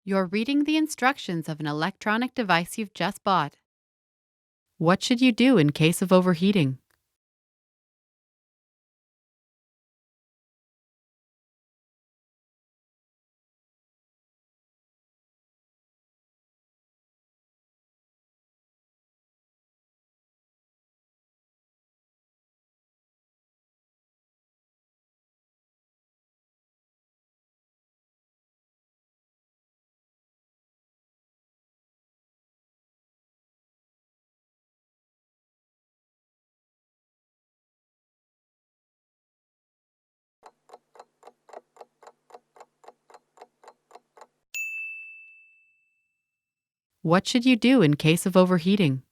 You're reading the instructions of an electronic device you've just bought. What should you do in case of overheating? What should you do in case of overheating?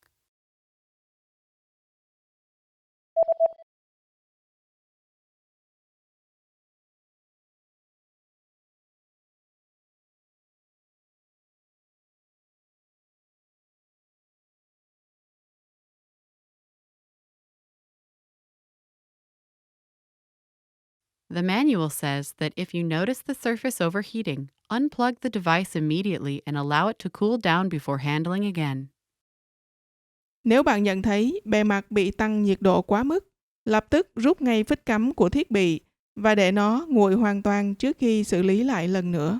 The manual says that if you notice the surface overheating, unplug the device immediately and allow it to cool down before handling again. Nếu bạn nhận thấy bề mặt bị tăng nhiệt độ quá mức, lập tức rút ngay phích cắm của thiết bị và để nó nguội hoàn toàn trước khi xử lý lại lần nữa.